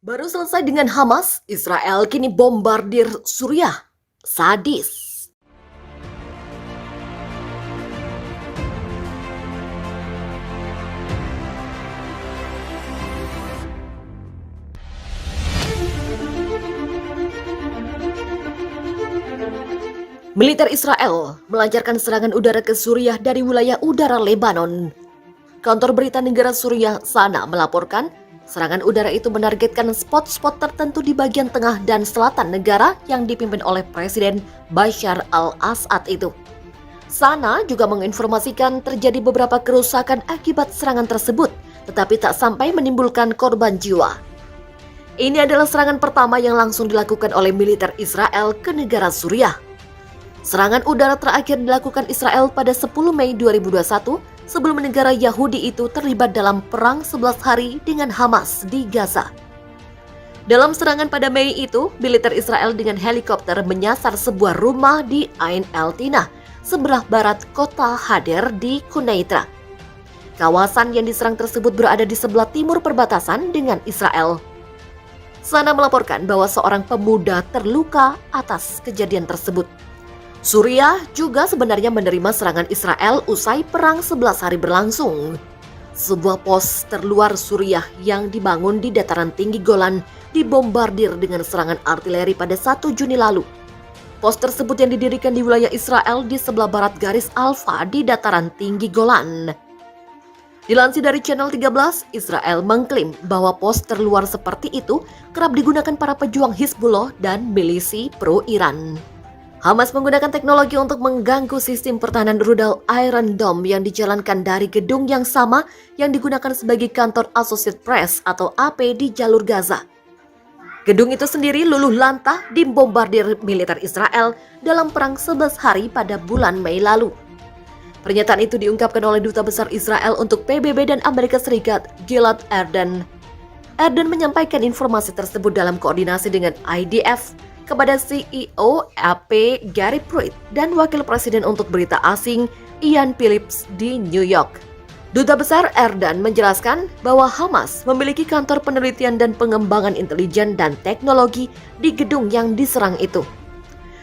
Baru selesai dengan Hamas, Israel kini bombardir Suriah. Sadis. Militer Israel melancarkan serangan udara ke Suriah dari wilayah udara Lebanon. Kantor berita negara Suriah Sana melaporkan serangan udara itu menargetkan spot-spot tertentu di bagian tengah dan selatan negara yang dipimpin oleh Presiden Bashar al-Assad itu. Sana juga menginformasikan terjadi beberapa kerusakan akibat serangan tersebut, tetapi tak sampai menimbulkan korban jiwa. Ini adalah serangan pertama yang langsung dilakukan oleh militer Israel ke negara Suriah. Serangan udara terakhir dilakukan Israel pada 10 Mei 2021 sebelum negara Yahudi itu terlibat dalam perang 11 hari dengan Hamas di Gaza. Dalam serangan pada Mei itu, militer Israel dengan helikopter menyasar sebuah rumah di Ain el-Tina, sebelah barat kota Hader di Quneitra. Kawasan yang diserang tersebut berada di sebelah timur perbatasan dengan Israel. Sana melaporkan bahwa seorang pemuda terluka atas kejadian tersebut. Suriah juga sebenarnya menerima serangan Israel usai perang 11 hari berlangsung. Sebuah pos terluar Suriah yang dibangun di dataran tinggi Golan dibombardir dengan serangan artileri pada 1 Juni lalu. Pos tersebut yang didirikan di wilayah Israel di sebelah barat garis Alfa di dataran tinggi Golan. Dilansir dari Channel 13, Israel mengklaim bahwa pos terluar seperti itu kerap digunakan para pejuang Hizbullah dan milisi pro-Iran. Hamas menggunakan teknologi untuk mengganggu sistem pertahanan rudal Iron Dome yang dijalankan dari gedung yang sama yang digunakan sebagai kantor Associated Press atau AP di jalur Gaza. Gedung itu sendiri luluh lantah dibombardir militer Israel dalam perang 11 hari pada bulan Mei lalu. Pernyataan itu diungkapkan oleh Duta Besar Israel untuk PBB dan Amerika Serikat, Gilad Erdan. Erdan menyampaikan informasi tersebut dalam koordinasi dengan IDF kepada CEO AP Gary Pruitt dan Wakil Presiden untuk Berita Asing Ian Phillips di New York. Duta Besar Erdan menjelaskan bahwa Hamas memiliki kantor penelitian dan pengembangan intelijen dan teknologi di gedung yang diserang itu.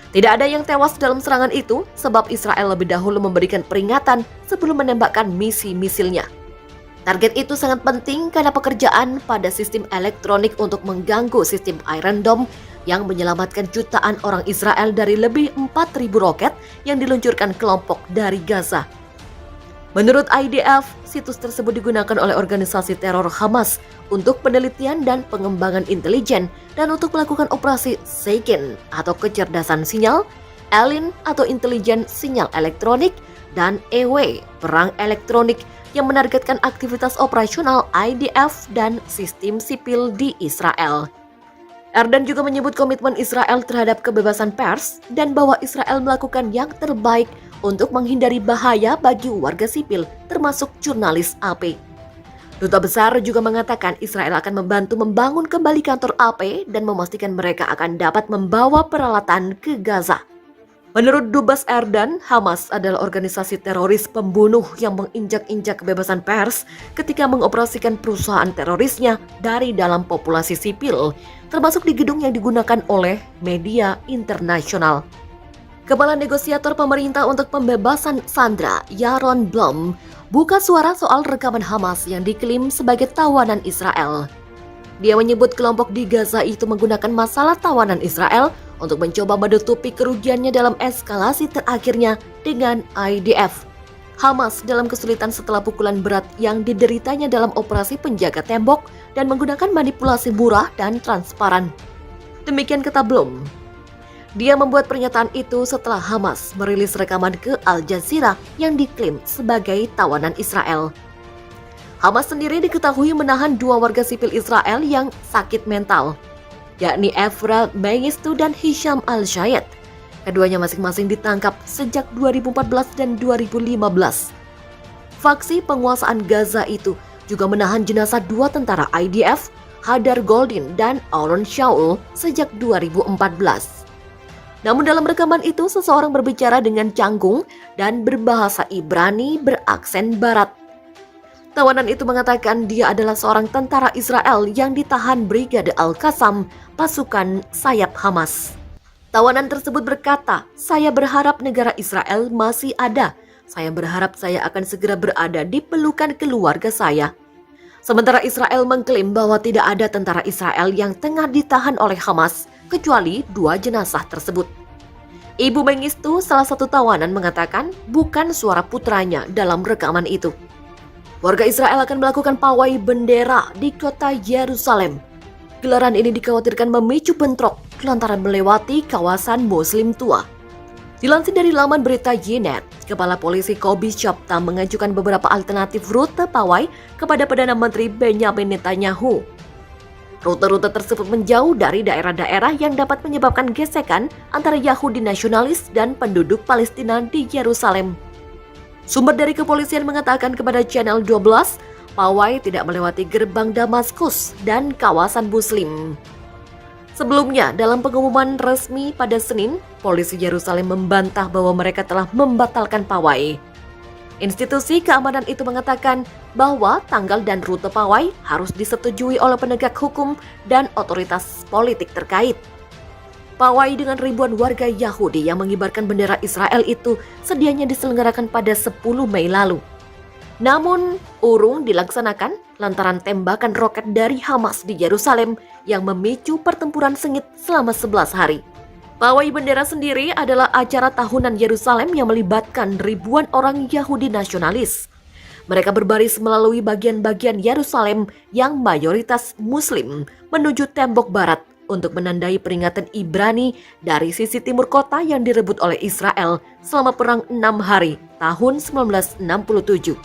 Tidak ada yang tewas dalam serangan itu sebab Israel lebih dahulu memberikan peringatan sebelum menembakkan misi-misilnya. Target itu sangat penting karena pekerjaan pada sistem elektronik untuk mengganggu sistem Iron Dome yang menyelamatkan jutaan orang Israel dari lebih 4.000 roket yang diluncurkan kelompok dari Gaza. Menurut IDF, situs tersebut digunakan oleh organisasi teror Hamas untuk penelitian dan pengembangan intelijen dan untuk melakukan operasi Seiken atau kecerdasan sinyal, ELIN atau intelijen sinyal elektronik, dan EW, perang elektronik yang menargetkan aktivitas operasional IDF dan sistem sipil di Israel. Erdan juga menyebut komitmen Israel terhadap kebebasan pers dan bahwa Israel melakukan yang terbaik untuk menghindari bahaya bagi warga sipil, termasuk jurnalis AP. Duta Besar juga mengatakan Israel akan membantu membangun kembali kantor AP dan memastikan mereka akan dapat membawa peralatan ke Gaza. Menurut Dubes Erdan, Hamas adalah organisasi teroris pembunuh yang menginjak-injak kebebasan pers ketika mengoperasikan perusahaan terorisnya dari dalam populasi sipil, termasuk di gedung yang digunakan oleh media internasional. Kepala negosiator pemerintah untuk pembebasan sandera, Yaron Blum, buka suara soal rekaman Hamas yang diklaim sebagai tawanan Israel. Dia menyebut kelompok di Gaza itu menggunakan masalah tawanan Israel untuk mencoba menutupi kerugiannya dalam eskalasi terakhirnya dengan IDF. Hamas dalam kesulitan setelah pukulan berat yang dideritanya dalam operasi penjaga tembok dan menggunakan manipulasi murah dan transparan. Demikian kata Blum. Dia membuat pernyataan itu setelah Hamas merilis rekaman ke Al Jazeera yang diklaim sebagai tawanan Israel. Hamas sendiri diketahui menahan 2 warga sipil Israel yang sakit mental, yakni Efra Mengistu dan Hisham al-Shayed. Keduanya masing-masing ditangkap sejak 2014 dan 2015. Faksi penguasaan Gaza itu juga menahan jenazah 2 tentara IDF, Hadar Goldin dan Oron Shaul sejak 2014. Namun dalam rekaman itu seseorang berbicara dengan canggung dan berbahasa Ibrani beraksen barat. Tawanan itu mengatakan dia adalah seorang tentara Israel yang ditahan Brigade Al-Qassam, pasukan sayap Hamas. Tawanan tersebut berkata, "Saya berharap negara Israel masih ada. Saya berharap saya akan segera berada di pelukan keluarga saya." Sementara Israel mengklaim bahwa tidak ada tentara Israel yang tengah ditahan oleh Hamas, kecuali 2 jenazah tersebut. Ibu Mengistu, salah satu tawanan, mengatakan bukan suara putranya dalam rekaman itu. Warga Israel akan melakukan pawai bendera di kota Yerusalem. Gelaran ini dikhawatirkan memicu bentrok lantaran melewati kawasan Muslim tua. Dilansir dari laman berita Ynet, Kepala Polisi Kobi Chapta mengajukan beberapa alternatif rute pawai kepada Perdana Menteri Benjamin Netanyahu. Rute-rute tersebut menjauh dari daerah-daerah yang dapat menyebabkan gesekan antara Yahudi nasionalis dan penduduk Palestina di Yerusalem. Sumber dari kepolisian mengatakan kepada Channel 12, pawai tidak melewati gerbang Damaskus dan kawasan Muslim. Sebelumnya, dalam pengumuman resmi pada Senin, polisi Yerusalem membantah bahwa mereka telah membatalkan pawai. Institusi keamanan itu mengatakan bahwa tanggal dan rute pawai harus disetujui oleh penegak hukum dan otoritas politik terkait. Pawai dengan ribuan warga Yahudi yang mengibarkan bendera Israel itu sedianya diselenggarakan pada 10 Mei lalu. Namun, urung dilaksanakan lantaran tembakan roket dari Hamas di Yerusalem yang memicu pertempuran sengit selama 11 hari. Pawai bendera sendiri adalah acara tahunan Yerusalem yang melibatkan ribuan orang Yahudi nasionalis. Mereka berbaris melalui bagian-bagian Yerusalem yang mayoritas Muslim menuju tembok barat untuk menandai peringatan Ibrani dari sisi timur kota yang direbut oleh Israel selama Perang 6 Hari tahun 1967.